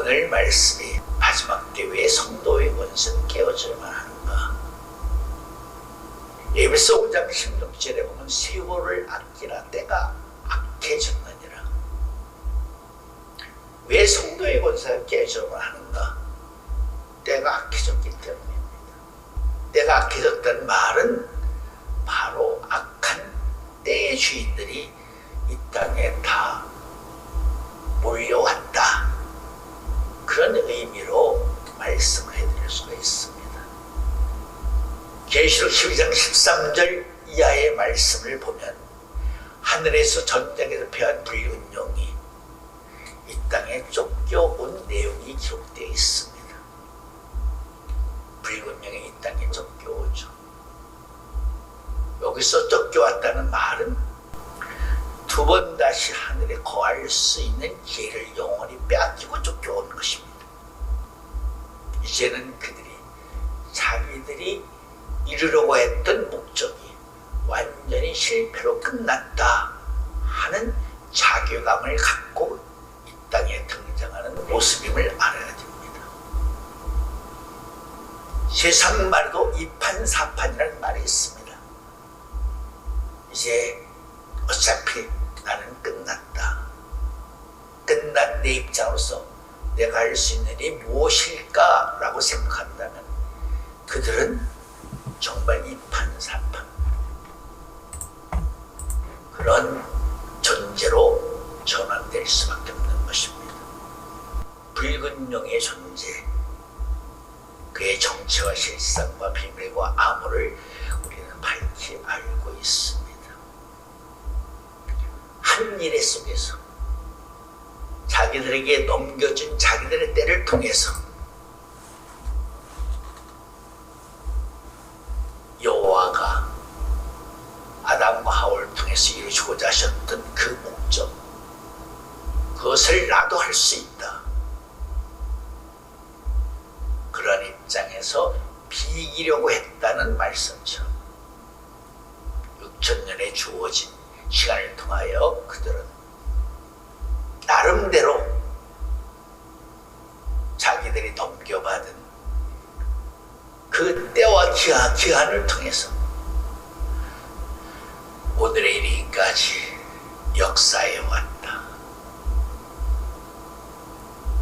오늘 말씀이 마지막 때 왜 성도의 권세는 깨어져야만 하는가? 에베소 5장 16절에 보면 세월을 아끼라 때가 악해졌느니라. 왜 성도의 권세가 깨어져야만 하는가? 때가 악해졌기 때문입니다. 때가 악해졌다는 말은 바로 악한 때의 주인들이 이 땅에 다 몰려왔다. 그런 의미로 말씀을 해드릴 수가 있습니다. 계시록 12장 13절 이하의 말씀을 보면 하늘에서 전장에서 패한 붉은 용이 이 땅에 쫓겨온 내용이 기록되어 있습니다. 붉은 용이 이 땅에 쫓겨오죠. 여기서 쫓겨왔다는 말은 두 번 다시 하늘에 거할 수 있는 기회를 영원히 빼앗기고 쫓겨온 것입니다. 이제는 그들이 자기들이 이루려고 했던 목적이 완전히 실패로 끝났다 하는 자괴감을 갖고 이 땅에 등장하는 모습임을 알아야 됩니다. 세상 말도 이판사판이라는 말이 있습니다. 이제 어차피 나는 끝났다. 끝난 내 입장으로서 내가 할 수 있는 일이 무엇일까? 라고 생각한다면 그들은 정말 이판사판 그런 존재로 전환될 수밖에 없는 것입니다. 붉은 용의 존재, 그의 정체와 실상과 비밀과 암호를 우리는 밝히 알고 있습니다. 한 일의 속에서 자기들에게 넘겨준 자기들의 때를 통해서 여호와가 아담과 하와를 통해서 이루시고자 하셨던 그 목적, 그것을 나도 할 수 있다. 그런 입장에서 비기려고 했다는 말씀처럼 6,000년에 주어진 시간을 통하여 그들은 나름대로 자기들이 넘겨받은 그 때와 기한을 통해서 오늘의 이르기까지 역사해 왔다.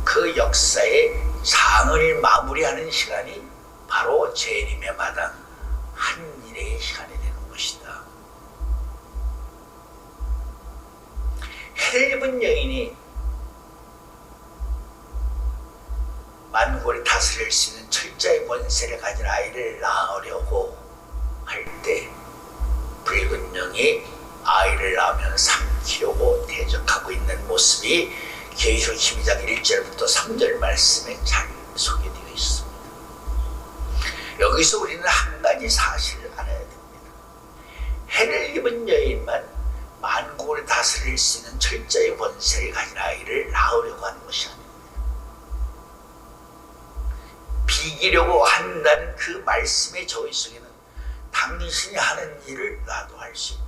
그 역사의 장을 마무리하는 시간이 바로 재림의 마당 한 일의 시간이 되는 것이다. 해를 입은 여인이 만국을 다스릴 수 있는 철저히 권세를 가진 아이를 낳으려고 할 때 붉은 영이 아이를 낳으면 삼키려고 대적하고 있는 모습이 계시록 12장 1절부터 3절 말씀에 잘 소개되어 있습니다. 여기서 우리는 한 가지 사실을 알아야 됩니다. 해를 입은 여인만 만국을 다스릴 수 있는 철저히 권세를 가진 아이를 낳으려고 하는 것이 아닙니다. 비기려고 한다는 그 말씀의 저의 속에는 당신이 하는 일을 나도 할 수 있다.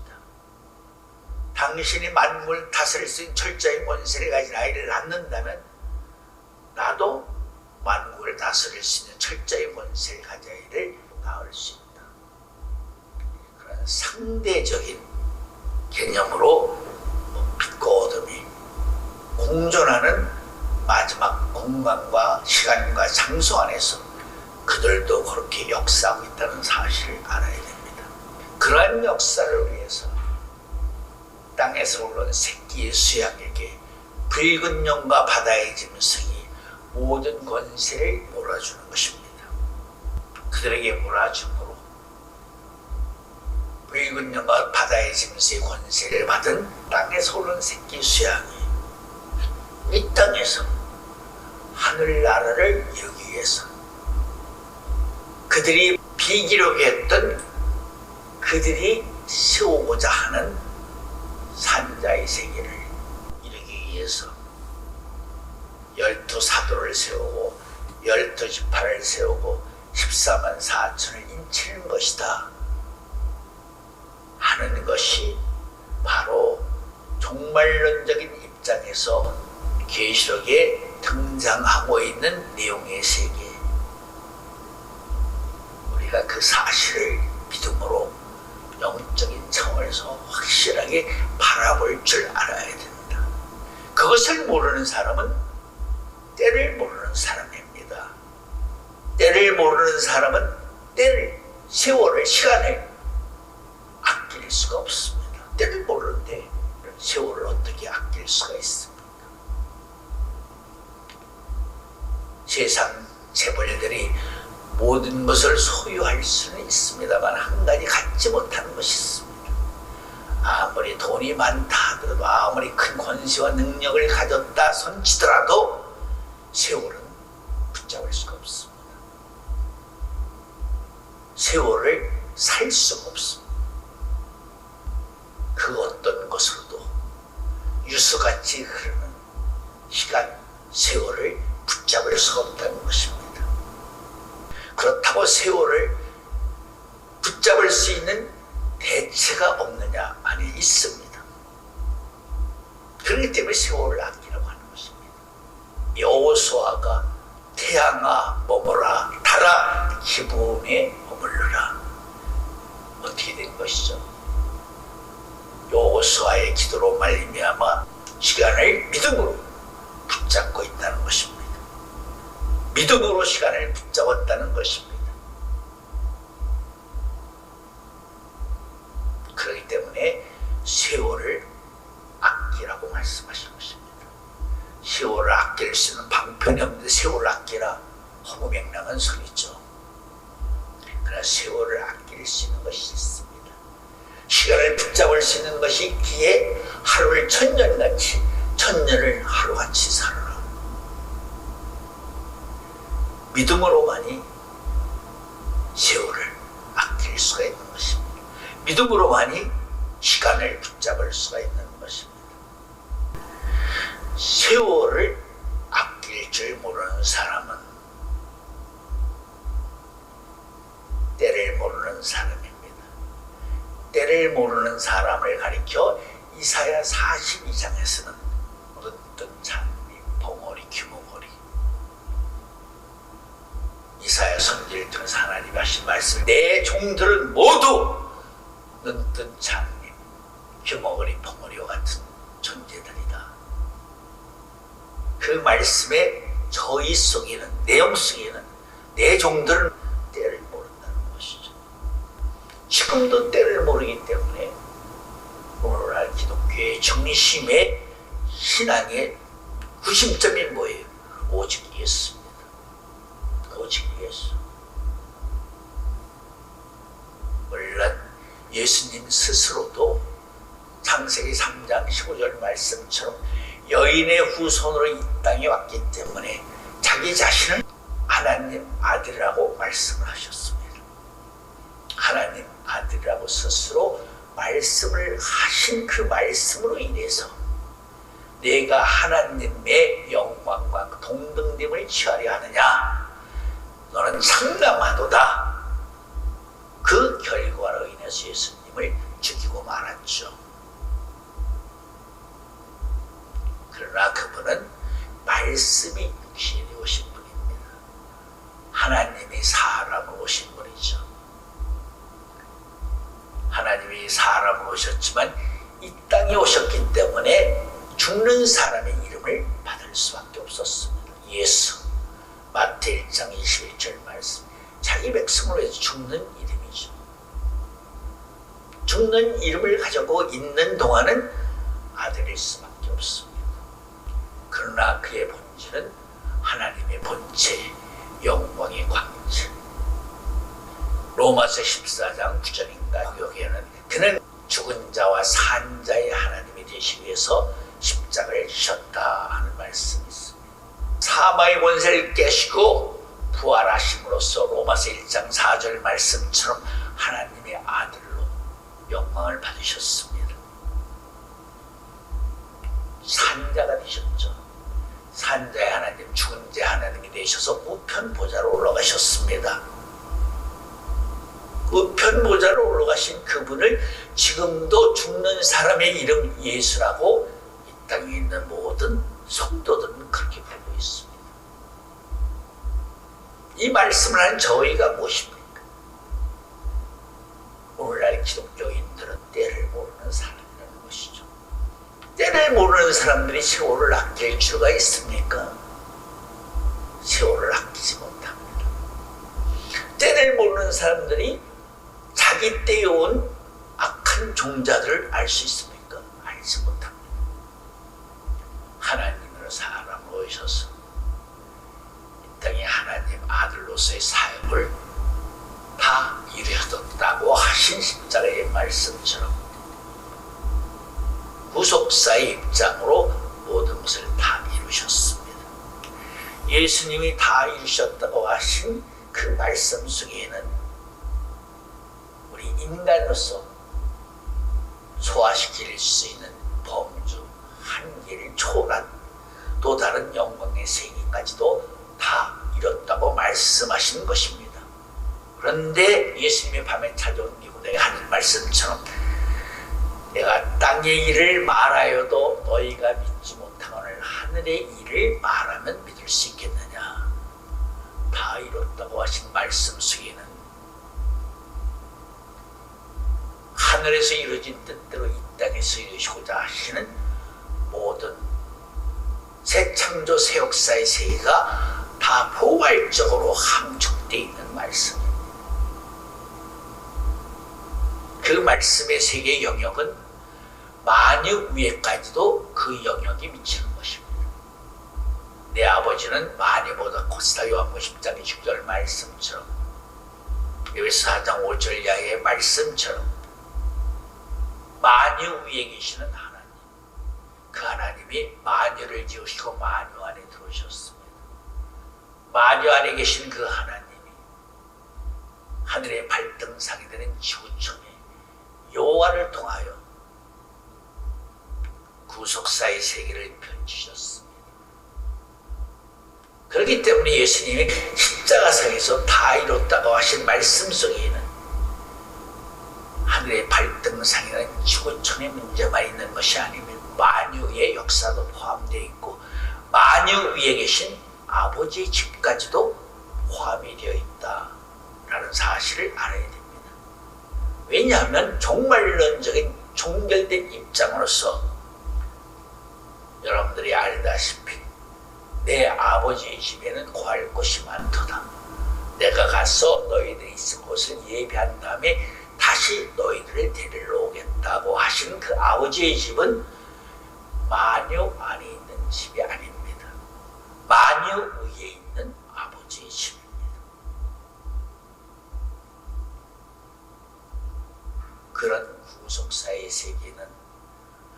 당신이 만국을 다스릴 수 있는 철저히 권세를 가진 아이를 낳는다면 나도 만국을 다스릴 수 있는 철저히 권세를 가진 아이를 낳을 수 있다. 그런 상대적인 개념으로 빛과 어둠이 공존하는 마지막 공간과 시간과 장소 안에서 그들도 그렇게 역사하고 있다는 사실을 알아야 됩니다. 그러한 역사를 위해서 땅에서 올라온 새끼의 수양에게 붉은 용과 바다의 짐승이 모든 권세를 몰아주는 것입니다. 그들에게 몰아줌으로 붉은 용과 바다의 짐승의 권세를 받은 땅에서 올라온 새끼 수양이 이 땅에서 하늘나라를 이루기 위해서 그들이 비기려고 했던 그들이 세우고자 하는 산자의 세계를 이루기 위해서 12사도를 세우고 12지파를 세우고 14만 4천을 인치는 것이다 하는 것이 바로 종말론적인 입장에서 계시록의 등장하고 있는 내용의 세계, 우리가 그 사실을 믿음으로 영적인 차원에서 확실하게 바라볼 줄 알아야 된다. 그것을 모르는 사람은 때를 모르는 사람입니다. 때를 모르는 사람은 때를, 세월을, 시간을 아낄 수가 없습니다. 때를 모르는데 세월을 어떻게 아낄 수가 있습니까? 세상 재벌들이 모든 것을 소유할 수는 있습니다만 한 가지 갖지 못하는 것이 있습니다. 아무리 돈이 많다 하더라도, 아무리 큰 권세와 능력을 가졌다 손치더라도 세월은 붙잡을 수가 없습니다. 세월을 살 수가 없습니다. 그 어떤 것으로도 유수같이 흐르는 시간, 세월을 붙잡을 수가 없다는 것입니다. 그렇다고 세월을 붙잡을 수 있는 대체가 없느냐? 아니, 있습니다. 그렇기 때문에 세월을 아끼라고 하는 것입니다. 여호수아가 태양아 머물라, 달아 기브온에 머물러라. 어떻게 된 것이죠? 여호수아의 기도로 말미암아 시간을 믿음으로 붙잡고 있다는 것입니다. 믿음으로 시간을 붙잡았다는 것입니다. 그렇기 때문에 세월을 아끼라고 말씀하신 것입니다. 세월을 아낄 수 있는 방편이 없는데 세월을 아끼라, 허무맹랑한 소리죠. 그러나 세월을 아낄 수 있는 것이 있습니다. 시간을 붙잡을 수 있는 것이 있기에 하루를 천년같이, 천년을 하루같이 살아라. 믿음으로만이 세월을 아낄 수가 있는 것입니다. 믿음으로만이 시간을 붙잡을 수가 있는 것입니다. 세월을 아낄 줄 모르는 사람은 때를 모르는 사람입니다. 때를 모르는 사람을 가리켜 이사야 42장에서는 눈뜬 장미, 봉오리, 규목오리, 이사야 선지를 통해서 하나님이 하신 말씀, 내 종들은 모두 눈뜬 장미, 규목오리, 봉오리와 같은 존재들이다. 그 말씀의 저의 속에는, 내용 속에는 내 종들은 때를 모른다는 것이죠. 지금도 때를 모르기 때문에 오늘날 기독교의 정리심의 신앙의 구심점이 뭐예요? 오직 예수입니다. 오직 예수. 물론 예수님 스스로도 창세기 3장 15절 말씀처럼 여인의 후손으로 이 땅에 왔기 때문에 자기 자신을 하나님 아들이라고 말씀을 하셨습니다. 하나님 아들이라고 스스로 말씀을 하신 그 말씀으로 인해서 내가 하나님의 영광과 동등됨을 취하려 하느냐? 너는 상담하도다. 그 결과로 인해서 예수님을 죽이고 말았죠. 그러나 그분은 말씀이 육신이 오신 분입니다. 하나님이 사람으로 오신 분이죠. 하나님이 사람으로 오셨지만 이 땅에 오셨기 때문에 죽는 사람의 이름을 받을 수밖에 없었습니다. 예수, 마태 1장 21절 말씀, 자기 백성으로 해서 죽는 이름이죠. 죽는 이름을 가지고 있는 동안은 아들일 수밖에 없습니다. 그러나 그의 본질은 하나님의 본체, 영광의 광채. 로마서 14장 9절인가 여기에는 그는 죽은 자와 산 자의 하나님이 되시기 위해서 십자가를 지셨다 하는 말씀이 있습니다. 사망의 권세를 깨시고 부활하심으로써 로마서 1장 4절 말씀처럼 하나님의 아들로 영광을 받으셨습니다. 산자가 되셨죠. 산자의 하나님, 죽은 자의 하나님이 되셔서 우편 보좌로 올라가셨습니다. 우편 보좌로 올라가신 그분을 지금도 죽는 사람의 이름 예수라고 이 땅에 있는 모든 성도들은 그렇게 부르고 있습니다. 이 말씀을 하는 저희가 무엇입니까? 오늘날 기독교인들은 때를 모르는 사람이라는 것이죠. 때를 모르는 사람들이 세월을 아낄 수가 있습니까? 세월을 아끼지 못합니다. 때를 모르는 사람들이 자기 때에 온 악한 종자들을 알 수 있습니까? 알지 못합니다. 하나님으로 사람을 오셔서 이 땅에 하나님 아들로서의 사역을 다 이루셨다고 하신 십자가의 말씀처럼 구속사의 입장으로 모든 것을 다 이루셨습니다. 예수님이 다 이루셨다고 하신 그 말씀 속에는 우리 인간으로서 소화시킬 수 있는 범주 한계를 초월한 또 다른 영광의 세계까지도 다 이뤘다고 말씀하신 것입니다. 그런데 예수님이 밤에 찾아온 니고데가 하는 말씀처럼 내가 땅의 일을 말하여도 너희가 믿지 못하거늘 하늘의 일을 말하면 믿을 수 있겠느냐. 다 이뤘다고 하신 말씀 속에는 하늘에서 이루어진 뜻대로 이 땅에서 이루시고자 하시는 모든 새 창조 새 역사의 세계가 다 포괄적으로 함축되어 있는 말씀입니다. 그 말씀의 세계 영역은 만유 위에까지도 그 영역이 미치는 것입니다. 내 아버지는 만유보다 크시다. 요한복음 10장 20절 말씀처럼 에베소 4장 5절 이하의 말씀처럼 만유 위에 계시는 하나님, 그 하나님이 만유를 지으시고 만유 안에 들어오셨습니다. 만유 안에 계신 그 하나님이 하늘의 발등상이 되는 지구촌에 요한을 통하여 구속사의 세계를 펼치셨습니다. 그렇기 때문에 예수님이 십자가상에서 다 이뤘다고 하신 말씀 속에는 하늘의 발등상이라는 지구촌의 문제만 있는 것이 아니면 만유의 역사도 포함되어 있고 만유 위에 계신 아버지의 집까지도 포함이 되어 있다라는 사실을 알아야 됩니다. 왜냐하면 종말론적인 종결된 입장으로서 여러분들이 알다시피 내 아버지의 집에는 구할 곳이 많도다. 내가 가서 너희들이 있을 곳을 예비한 다음에 다시 너희들을 데리러 오겠다고 하신 그 아버지의 집은 만유 안에 있는 집이 아닙니다. 만유 위에 있는 아버지의 집입니다. 그런 구속사의 세계는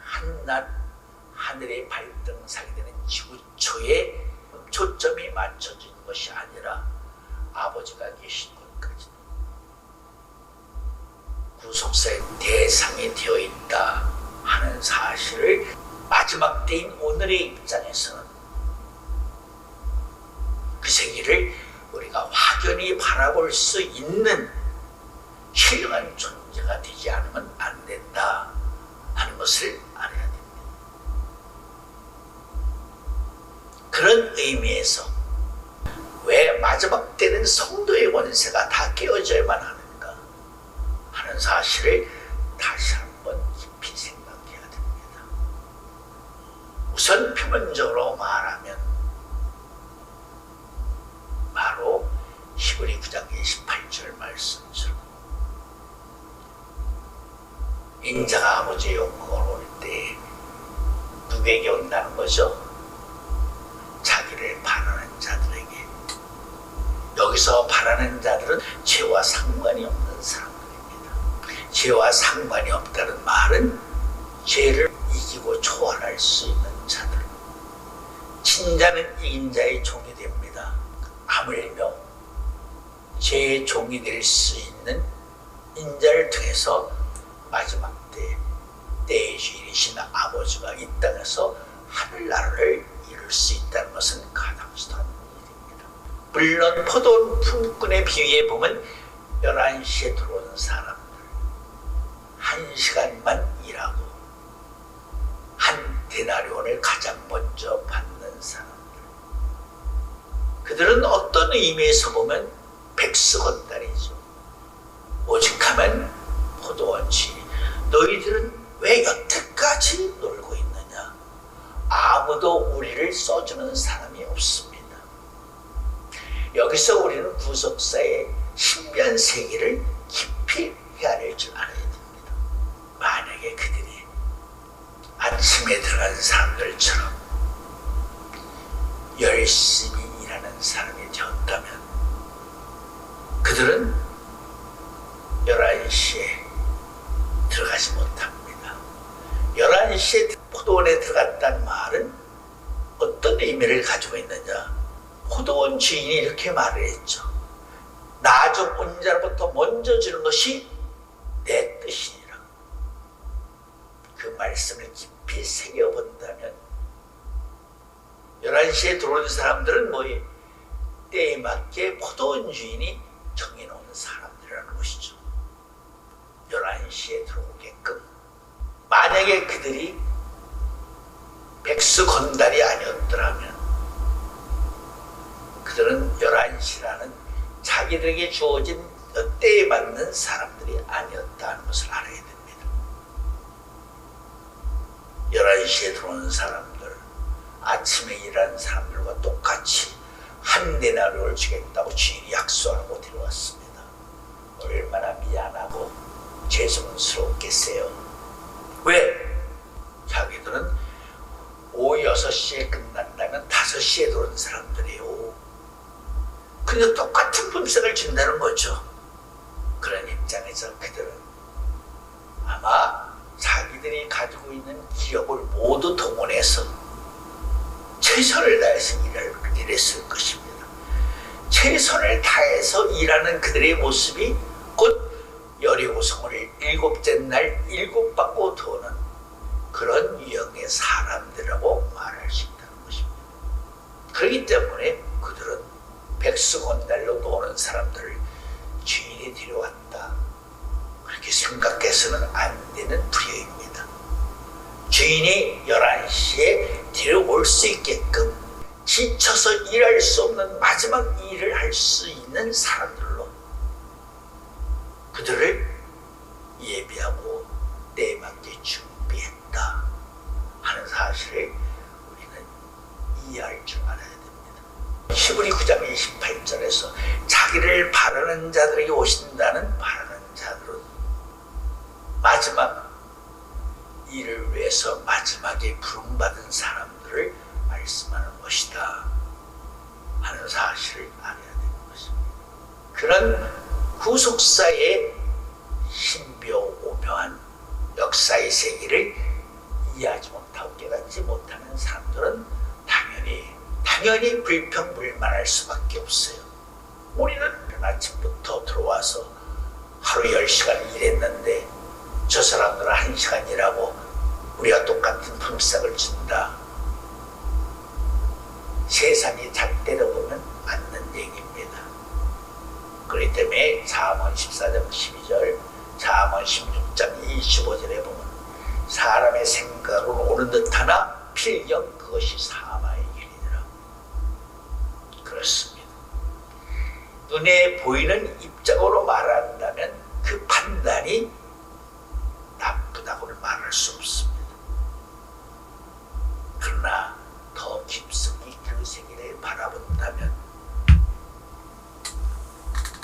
한낱 하늘의 발등상이 되는 지구초에 초점이 맞춰진 것이 아니라 아버지가 계신 곳까지 구속사의 대상이 되어 있다 하는 사실을 마지막 때인 오늘의 입장에서는 그 세계를 우리가 확연히 바라볼 수 있는 신령한 존재가 되지 않으면 안 된다 하는 것을 알아야 됩니다. 그런 의미에서 왜 마지막 때는 성도의 권세가 다 깨어져야만 하는가 하는 사실을 다시 한번 깊이 생각해야 됩니다. 우선 표면적으로 말하면 바로 히브리 9장 28절 말씀처럼 인자가 아버지의 영광을 올 때 누구에게 온다는 거죠? 자기를 바라는 자들에게. 여기서 바라는 자들은 죄와 상관이 없는 사람들입니다. 죄와 상관이 없다는 말은 죄를 이기고 초월할 수 있는 자들. 친자는 이긴 자의 종이 됩니다. 하물며 죄의 종이 될 수 있는 인자를 통해서 마지막 때의 주인이신 아버지가 이 땅에서 하늘나라를 이룰 수 있다는 것은 가당치도 않는 일입니다. 물론 포도 품꾼의 비유에 보면 11시에 들어오는 사람들 1시간만 일하고 한 데나리온을 가장 먼저 받는 사람들, 그들은 어떤 의미에서 보면 백수건달이죠. 오직하면 포도원지. 너희들은 왜 여태까지 놀고 있느냐? 아무도 우리를 써주는 사람이 없습니다. 여기서 우리는 구속사의 신비한 세계를 깊이 헤아릴 줄 알아야 됩니다. 만약에 그들이 아침에 들어간 사람들처럼 열심히 일하는 사람이 되었다면 그들은 11시에 들어가지 못합니다. 11시에 포도원에 들어갔다는 말은 어떤 의미를 가지고 있느냐? 포도원 주인이 이렇게 말을 했죠. 나 좀 온 자로부터 먼저 주는 것이 내 뜻이니라. 그 말씀을 깊이 새겨본다면 11시에 들어오는 사람들은 뭐예요? 때에 맞게 포도원 주인이 정해놓은 사람들이라는 것이죠. 11시에 들어오게끔. 만약에 그들이 백수건달이 아니었더라면 그들은 11시라는 자기들에게 주어진 때에 맞는 사람들이 아니었다는 것을 알아야 됩니다. 11시에 들어오는 사람들, 아침에 일하는 사람들과 똑같이 한 데나리온을 주겠다고 주인이 약속하고 데려왔습니다. 얼마나 미안하고 죄송스럽겠어요. 왜? 자기들은 오후 6시에 끝난다면 5시에 들어온 사람들이에요. 근데 똑같은 품삯을 준다는 거죠. 그런 입장에서 그들은 아마 자기들이 가지고 있는 기력을 모두 동원해서 최선을 다해서 일했을 것입니다. 최선을 다해서 일하는 그들의 모습이 곧 여리고성을 7째 날 7바퀴 도는 그런 유형의 사람들이라고 말할 수 있다는 것입니다. 그렇기 때문에 그들은 백수건달로 노는 사람들을 주인이 데려왔다, 그렇게 생각해서는 안 되는 불효입니다. 주인이 11시에 데려올 수 있게끔 지쳐서 일할 수 없는 마지막 일을 할 수 있는 사람들로 그들을 예비하고 때에 맞게 준비했다 하는 사실을 우리는 이해할 줄 알아야 됩니다. 히브리 9장 28절에서 자기를 바라는 자들에게 오신다는 바라는 자들은 마지막 일을 위해서 마지막에 부름받은 사람들을 말씀하는 것이다 하는 사실을 알아야 되는 것입니다. 그런 구속사의 신비하고 오묘한 역사의 세계를 이해하지 못하고 깨닫지 못하는 사람들은 당연히 불평불만할 수밖에 없어요. 우리는 아침부터 들어와서 하루 10시간 일했는데 저 사람들은 1시간 일하고 우리가 똑같은 품삯을 준다. 세상이 잣대로 보면 맞는 얘기입니다. 그렇기 때문에 잠언 14장 12절, 잠언 16장 25절에 보면 사람의 생각으로 오는 듯하나 필경 그것이 사마의 길이니라. 그렇습니다. 눈에 보이는 입장으로 말한다면 그 판단이 나쁘다고는 말할 수 없습니다. 그러나 더 깊숙이 그 세계를 바라본다면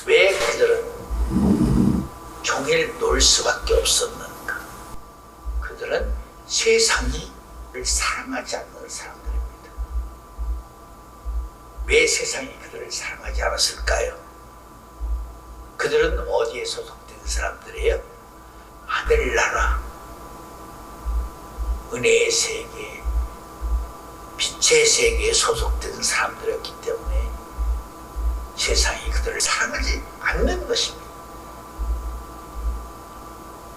왜 그들은 종일 놀 수밖에 없었는가? 그들은 세상을 사랑하지 않는 사람들입니다. 왜 세상이 그들을 사랑하지 않았을까요? 그들은 어디에 소속된 사람들이에요? 하늘나라, 은혜의 세계, 빛의 세계에 소속된 사람들이었기 때문에 세상이 그들을 사랑하지 않는 것입니다.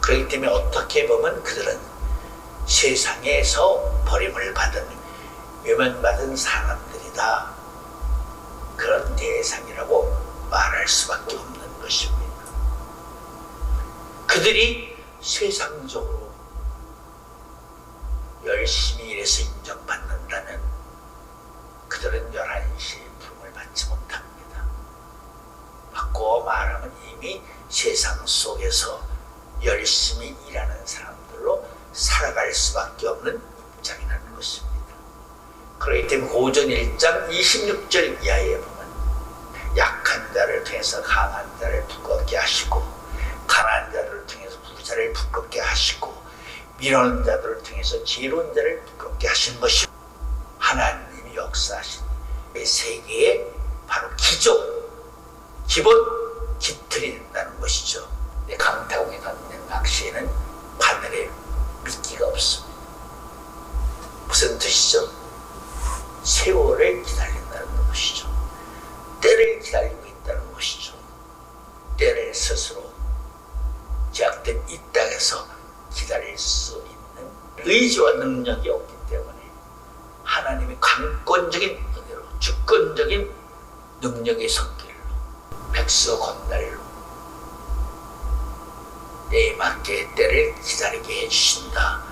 그렇기 때문에 어떻게 보면 그들은 세상에서 버림을 받은, 외면받은 사람들이다, 그런 대상이라고 말할 수밖에 없는 것입니다. 그들이 세상적으로 열심히 일해서 인정받는다면 그들은 11시에 부름을 받지 바꿔 말하면 이미 세상 속에서 열심히 일하는 사람들로 살아갈 수밖에 없는 입장이라는 것입니다. 그렇기 때문에 고전 1장 26절 이하에 보면 약한 자를 통해서 강한 자를 두껍게 하시고 가난한 자를 통해서 부자를 부끄럽게 하시고 미련한 자들을 통해서 지혜로운 자를 부끄럽게 하시는 것이 하나님이 역사하신 이 세계의 바로 기본 깃털이 된다는 것이죠. 강타공에 던진 낚시에는 바늘에 미끼가 없습니다. 무슨 뜻이죠? 세월을 기다린다는 것이죠. 때를 기다리고 있다는 것이죠. 때를 스스로 제약된 이 땅에서 기다릴 수 있는 의지와 능력이 없기 때문에 하나님의 강권적인 은혜로 주권적인 능력의 손길로 백수 건달로 때에 맞게 때를 기다리게 해주신다.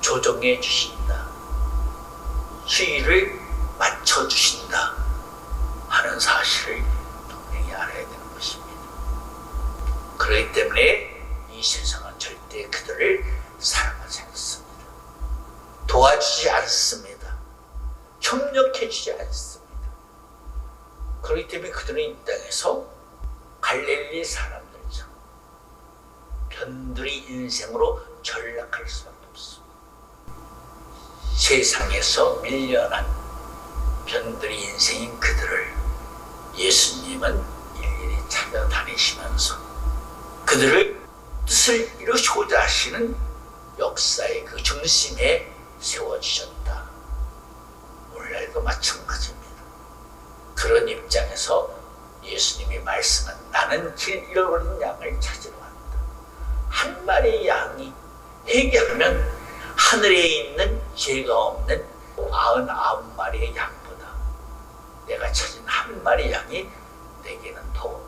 조정해 주신다. 수위를 맞춰주신다 하는 사실을 분명히 알아야 되는 것입니다. 그렇기 때문에 이 세상은 절대 그들을 사랑하지 않습니다. 도와주지 않습니다. 협력해 주지 않습니다. 그렇기 때문에 그들은 이 땅에서 갈릴리 사람들처럼 변두리 인생으로 전락할 수밖에 없습니다. 세상에서 밀려난 변두리 인생인 그들을 예수님은 일일이 찾아다니시면서 그들을 뜻을 이루시고자 하시는 역사의 그 중심에 세워주셨다. 오늘날도 마찬가지입니다. 그런 입장에서 예수님이 말씀한 나는 길 잃어버린 양을 찾으러 왔다. 한 마리의 양이 회개하면 하늘에 있는 죄가 없는 99마리의 양보다 내가 찾은 한 마리 양이 내게는 더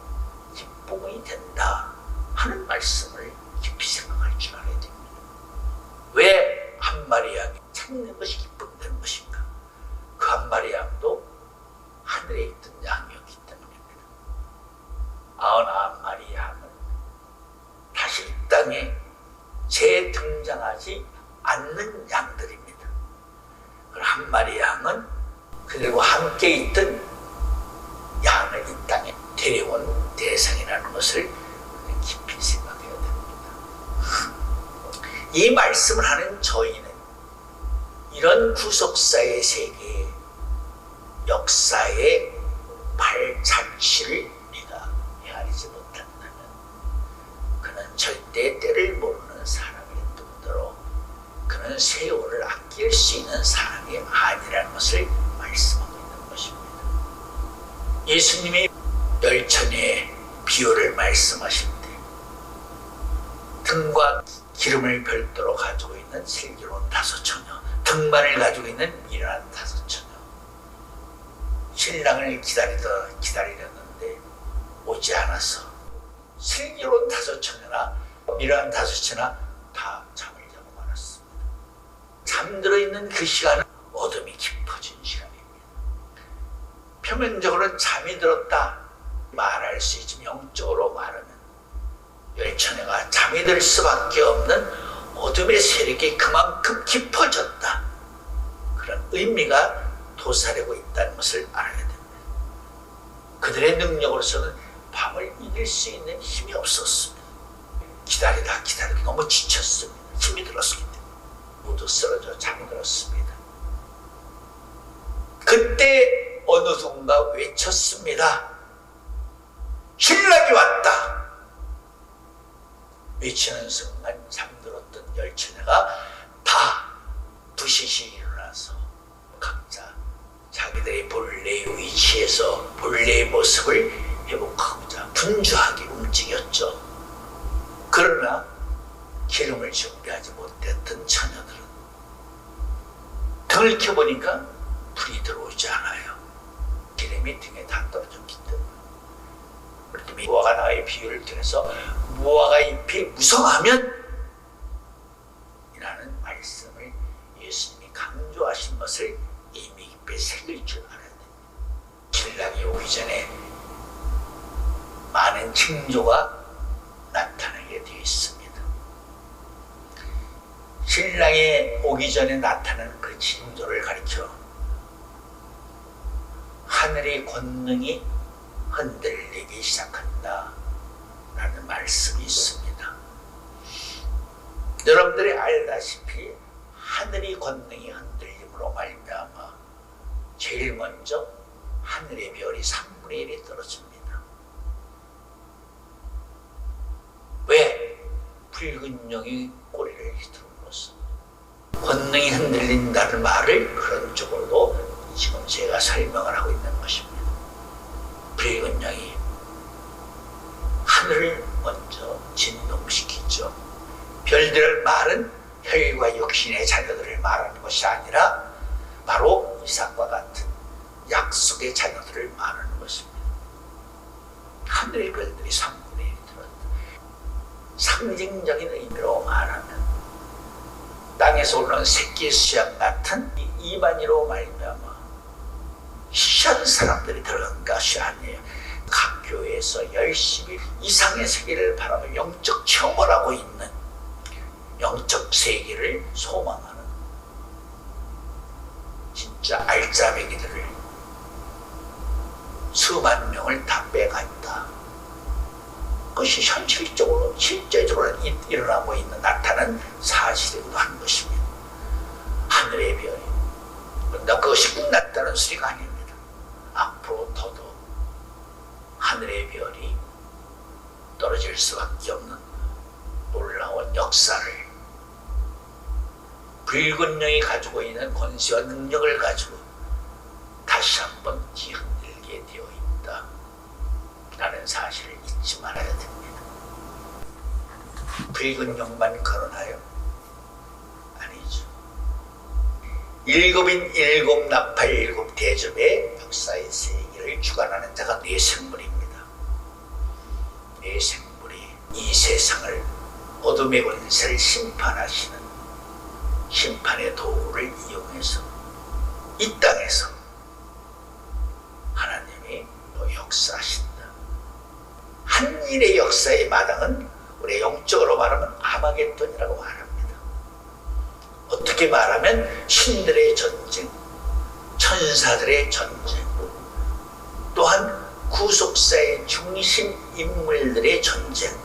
기쁨이 된다 하는 말씀을 깊이 생각할 줄 알아야 됩니다. 왜 한 마리 양이 찾는 것이 기쁨이 되는 것인가? 그 한 마리 양도 하늘에 있던 양이었기 때문입니다. 99마리 양은 다시 이 땅에 재등장하지 않는 양들입니다. 한 마리 양은 그들과 함께 있던 양을 이 땅에 데려온 대상이라는 것을 깊이 생각해야 됩니다. 이 말씀을 하는 저희는 이런 구속사의 세계의 역사의 발자취를 우리가 헤아리지 못한다면 그는 절대 때를 모르는 사람일 뿐더러 그는 세월을 아낄 수 있는 사람이 아니라는 것을 말씀하고 있는 것입니다. 예수님이 열처녀의 비유를 말씀하실 때 등과 기름을 별도로 가지고 있는 슬기로운 5처녀, 등만을 가지고 있는 미련한 5처녀, 신랑을 기다리려는데 오지 않아서 슬기로운 5처녀나 미련한 5처녀나 다 잠을 자고 말았습니다. 잠들어 있는 그 시간은 어둠이 깊어진 시간입니다. 표면적으로는 잠이 들었다 말할 수 있지만 영적으로 말하면 열처녀가 잠이 들 수밖에 없는 어둠의 세력이 그만큼 깊어졌다. 그런 의미가 도사리고 있다는 것을 알아야 됩니다. 그들의 능력으로서는 밤을 이길 수 있는 힘이 없었습니다. 기다리다 너무 지쳤습니다. 힘이 들었기 때문에 모두 쓰러져 잠들었습니다. 그때 어느 누군가 외쳤습니다. 신랑이 왔다. 외치는 순간 잠들었던 열처녀가 다 부시시 일어나서 각자 자기들의 본래의 위치에서 본래의 모습을 회복하고자 분주하게 움직였죠. 그러나 기름을 준비하지 못했던 처녀들은 등을 켜보니까 불이 들어오지 않아요. 기름이 등에 다 떨어졌기 때문에. 무화과 나의 비유를 통해서 무화과 잎이 무성하면 이라는 말씀을 예수님이 강조하신 것을 이미 깊이 새길 줄 알아야 됩니다. 신랑이 오기 전에 많은 많은 징조가 나타나게 되어 있습니다. 신랑이 오기 전에 나타나는 그 징조를 가리켜 하늘의 권능이 흔들리기 시작한다 라는 말씀이 있습니다. 여러분들이 알다시피 하늘의 권능이 흔들림으로 말미암아 제일 먼저 하늘의 별이 3분의 1이 떨어집니다. 왜? 붉은 용이 꼬리를 휘두름으로써 권능이 흔들린다는 말을 그런 쪽으로도 지금 제가 설명을 하고 있는 것입니다. 붉은 용이 하늘을 먼저 진동시키죠. 별들을 말은 혈과 육신의 자녀들을 말하는 것이 아니라 바로 이삭과 같은 약속의 자녀들을 말하는 것입니다. 하늘의 별들이 3분의 1이 들었다. 상징적인 의미로 말하면 땅에서 오르는 새끼 수양 같은 이만희로 말미암아 희귀한 사람들이 들어간 것이 아니에요. 각 교회에서 열심히 이상의 세계를 바라며 영적 체험을 하고 있는 영적 세계를 소망하는 진짜 알짜배기들을 수만 명을 다 빼갔다. 그것이 현실적으로 실제적으로 일어나고 있는 나타난 사실이기도 한 것입니다. 하늘의 별이. 그런데 그것이 끝났다는 소리가 아닙니다. 앞으로 더더욱 하늘의 별이 떨어질 수밖에 없는 놀라운 역사를 붉은 용이 가지고 있는 권세와 능력을 가지고 다시 한번 뒤흔들게 되어 있다 라는 사실을 잊지 말아야 됩니다. 붉은 용만 거론하여? 아니죠. 일곱인 일곱 나팔 일곱 대접의 역사의 세계를 주관하는 자가 네 생물입니다. 네 생물이 이 세상을 어둠의 권세를 심판하시는 심판의 도구를 이용해서 이 땅에서 하나님이 또 역사하신다. 한 일의 역사의 마당은 우리 영적으로 말하면 아마겟돈이라고 말합니다. 어떻게 말하면 신들의 전쟁, 천사들의 전쟁, 또한 구속사의 중심 인물들의 전쟁,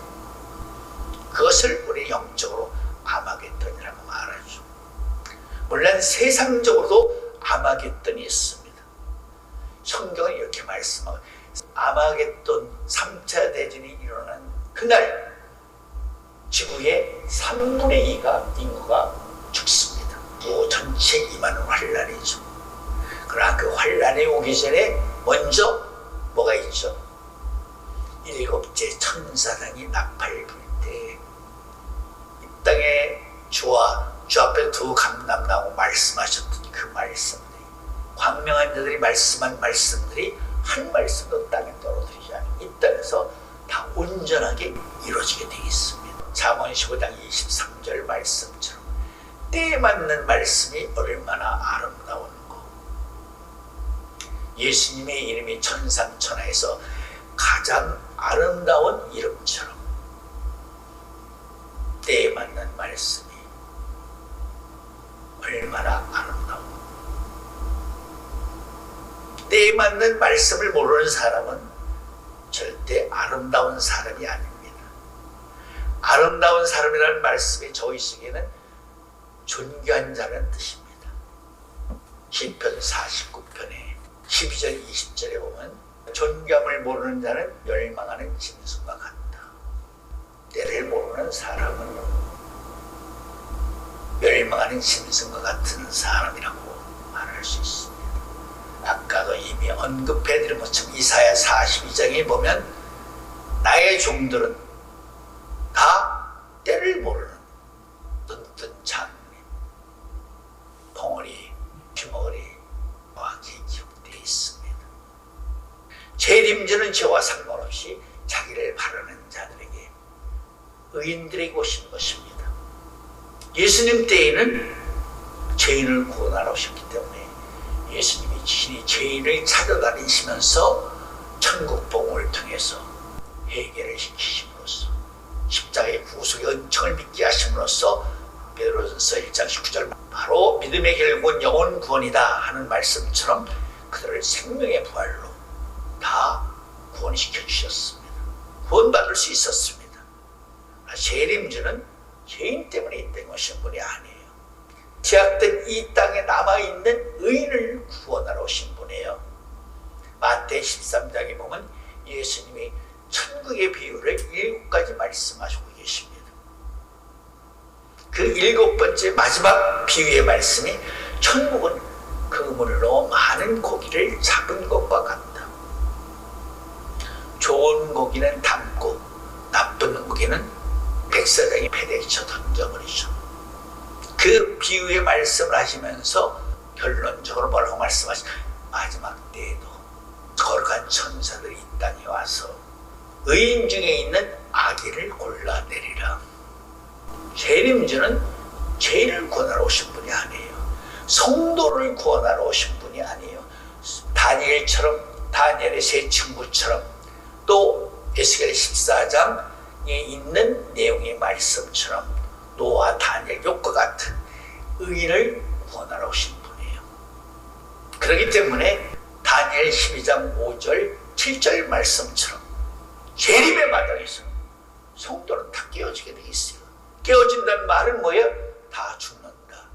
그것을 우리 영적으로 아마겟돈이라고 말하죠. 물론 세상적으로도 아마겟돈이 있습니다. 성경은 이렇게 말씀하고 아마겟돈 3차 대전이 일어난 그날 지구의 3분의 2가 인구가 죽습니다. 또 전체 임하는 환란이죠. 그러나 그 환란이 오기 전에 먼저 뭐가 있죠? 일곱째 천사장이 나팔 불 때 이 땅에 주와 주 앞에 두 감람나무 말씀하셨던 그 말씀들이 광명한 자들이 말씀한 말씀들이 한 말씀도 땅에 떨어뜨리지 않고 이 땅에서 다 온전하게 이루어지게 되어 있습니다. 잠언 15장 23절 말씀처럼 때에 맞는 말씀이 얼마나 아름다운고 예수님의 이름이 천상천하에서 가장 아름다운 이름처럼 때에 맞는 말씀이 얼마나 아름다운고 때에 맞는 말씀을 모르는 사람은 절대 아름다운 사람이 아닙니다. 아름다운 사람이라는 말씀이 저희 속에는 존귀한 자라는 뜻입니다. 시편 49편에 12절 20절에 보면 존귀함을 모르는 자는 멸망하는 짐승과 같다. 때를 모르는 사람은 멸망하는 짐승과 같은 사람이라고 말할 수 있습니다. 아까도 이미 언급해드린 것처럼 이사야 42장에 보면 나의 종들은 다 때를 모르는 뜬뜬 장미, 벙어리, 주먹어리 정확히 기록되어 있습니다. 재림주는 저와 상관없이 자기를 바라는 자들에게 의인들에게 오신 것입니다. 예수님 때에는 죄인을 구원하러 오셨기 때문에 예수님이 친히 죄인을 찾아다니시면서 천국 복음을 통해서 회개를 시키심으로써 십자가의 구속의 은총을 믿게 하심으로써 베드로전서 1장 19절 바로 믿음의 결국은 영혼 구원이다 하는 말씀처럼 그들을 생명의 부활로 다 구원시켜 주셨습니다. 구원받을 수 있었습니다. 재림주는 죄인 때문에 있던 것이 분이 아니에요. 제약된 이 땅에 남아있는 의인을 구원하러 오신 분이에요. 마태 13장에 보면 예수님이 천국의 비유를 7가지 말씀하시고 계십니다. 그 7번째 마지막 비유의 말씀이 천국은 그물로 많은 고기를 잡은 것과 같다. 좋은 고기는 담고 나쁜 고기는 백사장이 배대에 쳐 던져버리죠. 그 비유의 말씀을 하시면서 결론적으로 뭐라고 말씀하시죠? 마지막 때에도 거룩한 천사들이 이 땅에 와서 의인 중에 있는 악인을 골라내리라. 재림주는 죄인을 구원하러 오신 분이 아니에요. 성도를 구원하러 오신 분이 아니에요. 다니엘처럼, 다니엘의 세 친구처럼, 또 에스겔 14장에 있는 내용의 말씀처럼 노아, 다니엘, 욥과 같은 의인을 구원하러 오신 분이에요. 그렇기 때문에 다니엘 12장 5절, 7절 말씀처럼 재림의 마당에서 성도는 다 깨어지게 돼 있어요. 깨어진다는 말은 뭐예요? 다 죽는다.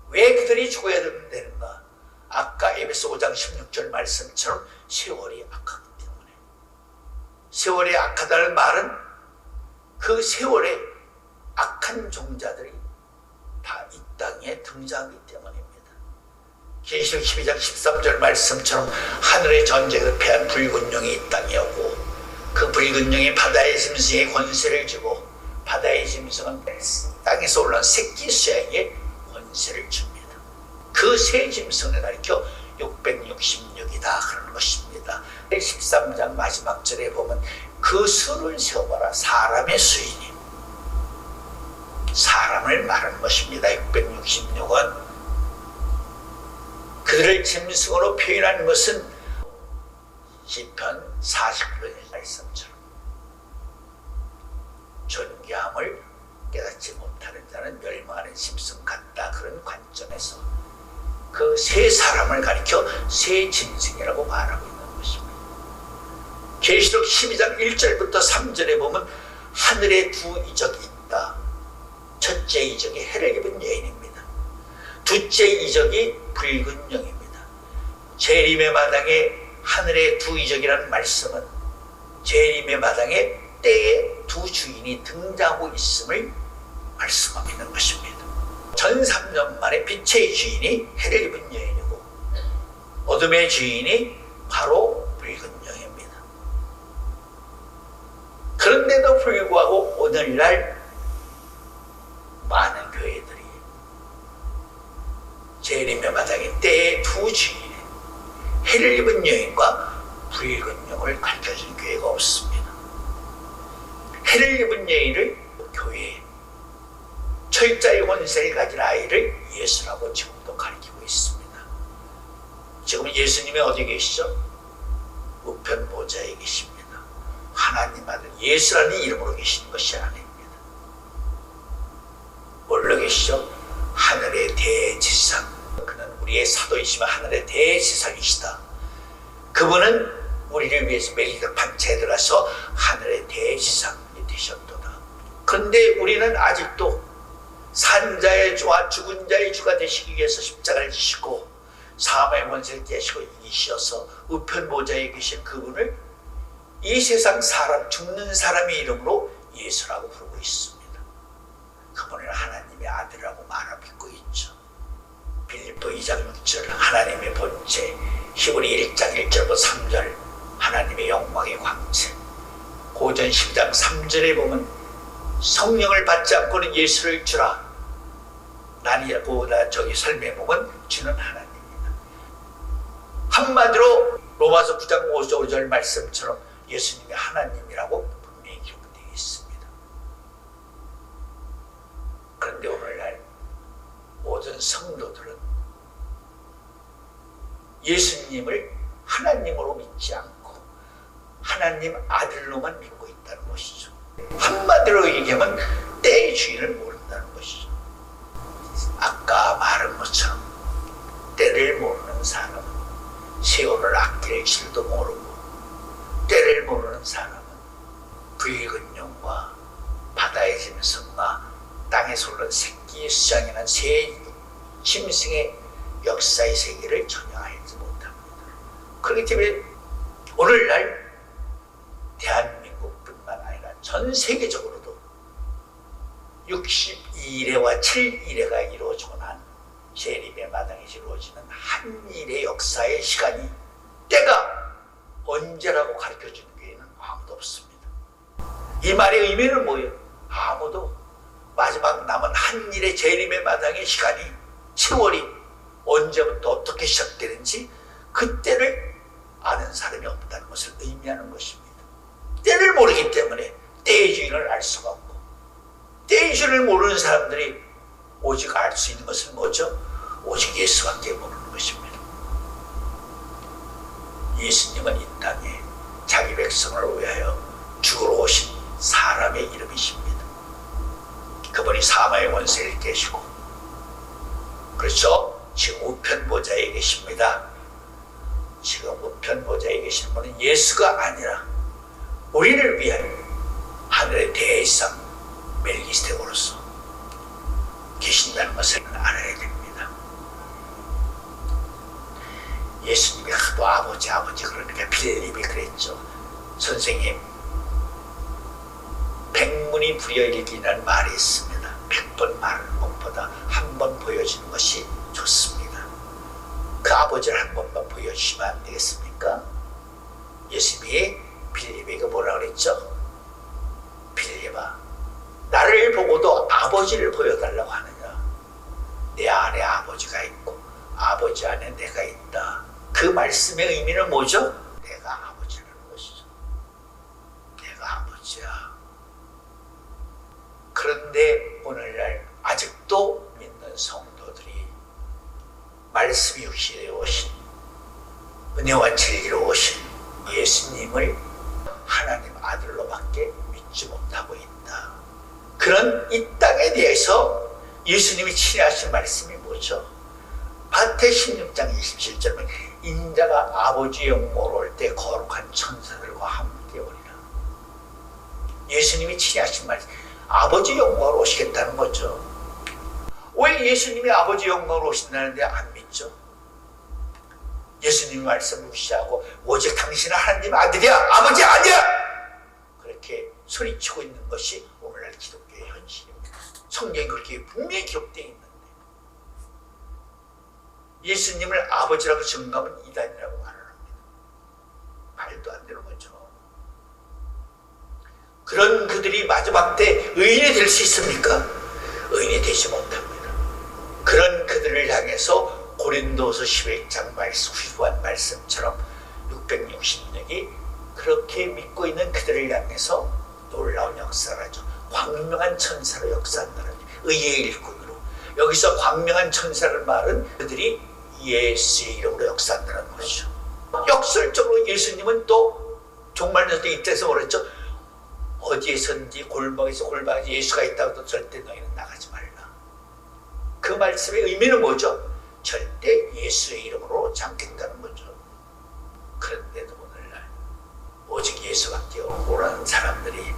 왜 그들이 죽어야 되는가? 아까 에베소 5장 16절 말씀처럼 세월이 악하기 때문에. 세월이 악하다는 말은 그 세월에 악한 종자들이 다 이 땅에 등장하기 때문입니다. 계시록 12장 13절 말씀처럼 하늘의 전쟁을 패한 붉은 용이 이 땅에 오고 그 붉은 용이 바다의 짐승에 권세를 주고 바다의 짐승은 땅에서 올라온 새끼 수양에 권세를 줍니다. 그 새 짐승을 가리켜 666이다 그러는 것입니다. 13장 마지막 절에 보면 그 수를 세워봐라. 사람의 수이니 사람을 말하는 것입니다. 666은 그들을 짐승으로 표현하는 것은 시편 49편의 말씀처럼 존귀함을 깨닫지 못하는 자는 멸망하는 짐승 같다 그런 관점에서 그 세 사람을 가리켜 세 짐승이라고 말하고 있는 것입니다. 계시록 12장 1절부터 3절에 보면 하늘에 두 이적이 있다. 첫째 이적이 해를 입은 여인입니다. 둘째 이적이 붉은 영입니다. 재림의 마당에 하늘의 두 이적이라는 말씀은 재림의 마당에 때에 두 주인이 등장하고 있음을 말씀하고 있는 것입니다. 전 3년 만에 빛의 주인이 해를 입은 여인이고 어둠의 주인이 바로 붉은 영입니다. 그런데도 불구하고 오늘날 많은 교회들이 재림의 마당에 때의 두 주인의 해를 입은 여인과 붉은 영을 가르쳐준 교회가 없습니다. 해를 입은 여인을 교회에 철자의 권세를 가진 아이를 예수라고 지금도 가르치고 있습니다. 지금 예수님이 어디 계시죠? 우편 보좌에 계십니다. 하나님 아들 예수라는 이름으로 계시는 것이 아닙니다. 뭘로 계시죠? 하늘의 대지상. 그는 우리의 사도이시며 하늘의 대지상이시다. 그분은 우리를 위해서 멜기세덱 제도라서 하늘의 대지상이 되셨도다. 그런데 우리는 아직도 산자의 주와 죽은 자의 주가 되시기 위해서 십자가를 지시고 사망의 권세를 깨시고 이기셔서 우편보좌에 계신 그분을 이 세상 사람, 죽는 사람의 이름으로 예수라고 부르고 있습니다. 그분을 하나님의 아들이라고 말하고 있죠. 빌립보 2장 6절 하나님의 본체, 히브리 1장 1절부터 3절 하나님의 영광의 광채, 고전 10장 3절에 보면 성령을 받지 않고는 예수를 주라 난이라고 저기 설명해 보면 주는 하나님입니다. 한마디로 로마서 9장 5절 말씀처럼 예수님이 하나님이라고 분명히 기록되어 있습니다. 그런데 오늘날 모든 성도들은 예수님을 하나님으로 믿지 않고 하나님 아들로만 믿고 있다는 것이죠. 한마디로 얘기하면 때의 주인을 모른다는 것이죠. 아까 말한 것처럼 때를 모르는 사람은 세월을 아낄 줄도 모르고, 때를 모르는 사람은 붉은 용과 바다의 짐승과 땅에서 오른 새끼의 수장이라는 새 짐승의 역사의 세계를 전혀 알지 못합니다. 그렇기 때문에 오늘날 대한민국뿐만 아니라 전 세계적으로도 62일에와 7일에가 이루어지고 난 재림의 마당에서 이루어지는 한일의 역사의 시간이, 때가 언제라고 가르쳐주는 교회는 아무도 없습니다. 이 말의 의미는 뭐예요? 아무도 마지막 남은 한일의 재림의 마당의 시간이, 세월이 언제부터 어떻게 시작되는지 그때를 아는 사람이 없다는 것을 의미하는 것입니다. 때를 모르기 때문에 때의 주인을 알 수가 없고, 때의 주인을 모르는 사람들이 오직 알 수 있는 것은 뭐죠? 오직 예수밖에 모르는 것입니다. 예수님은 이 땅에 자기 백성을 위하여 죽으러 오신 사람의 이름이십니다. 그분이 사마의 원세에 계시고, 그렇죠? 지금 우편 보좌에 계십니다. 지금 우편 보좌에 계신 분은 예수가 아니라 우리를 위하여 하늘의 대상 멜기세덱으로서 계신다는 것을 알아야 됩니다. 예수님이 하도 아버지 그러니까 빌립이 그랬죠. 선생님, 백문이 불여일견이라는 말이 있습니다. 100번 말하는 것보다 한 번 보여주는 것이 좋습니다. 그 아버지를 한 번만 보여주시면 안 되겠습니까? 예수님이 빌립에게 뭐라 그랬죠? 빌립아, 나를 보고도 아버지를 보여달라고 하느냐? 내 안에 아버지가 있고 아버지 안에 내가 있다. 그 말씀의 의미는 뭐죠? 내가 아버지라는 것이죠. 내가 아버지야. 그런데 오늘날 아직도 믿는 성도들이 말씀이 육신에 오신, 은혜와 진리로 오신 예수님을 하나님 아들로밖에 믿지 못하고 있다. 그런 이 땅에 대해서 예수님이 친히하신 말씀이 뭐죠? 마태 16장 27절 보면 인자가 아버지의 영광으로 올 때 거룩한 천사들과 함께 오리라. 예수님이 친히하신 말씀, 아버지 영광으로 오시겠다는 거죠. 왜 예수님이 아버지 영광으로 오신다는데 안 믿죠? 예수님의 말씀을 무시하고 오직 당신은 하나님 아들이야, 아버지 아니야, 그렇게 소리치고 있는 것이 오늘날 기독교의 현실입니다. 성경에 그렇게 분명히 기록되어 있는데 예수님을 아버지라고 증거하면 이단이라고 말을 합니다. 말도 안 되는 거죠. 그런 그들이 마지막 때 의인이 될 수 있습니까? 의인이 되지 못합니다. 그런 그들을 향해서 고린도서 11장 말씀, 후한 말씀처럼 666이 그렇게 믿고 있는 그들을 향해서 놀라운 역사를 하죠. 광명한 천사로 역사한다는 의의 일꾼으로. 여기서 광명한 천사라는 말은 그들이 예수의 이름으로 역사한다는 것이죠. 역설적으로 예수님은 또 종말론서 때 이때서 그랬죠. 어디에선지 골방에서 예수가 있다고 도 절대 너희는 나가지 말라. 그 말씀의 의미는 뭐죠? 절대 예수의 이름으로 오지 않겠다는 거죠. 그런데도 오늘날 오직 예수밖에 오라는 사람들이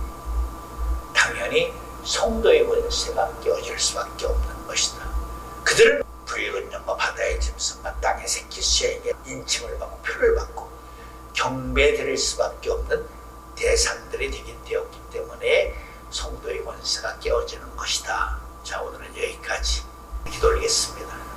당연히 성도의 권세가 깨어질 수밖에 없는 것이다. 그들은 붉은 영과 바다의 짐승과 땅의 새끼 수에게 인침을 받고 표를 받고 경배드릴 수밖에 없는 대상들이 되게 되었기 때문에 성도의 권세가 깨어지는 것이다. 자, 오늘은 여기까지 기도 올리겠습니다.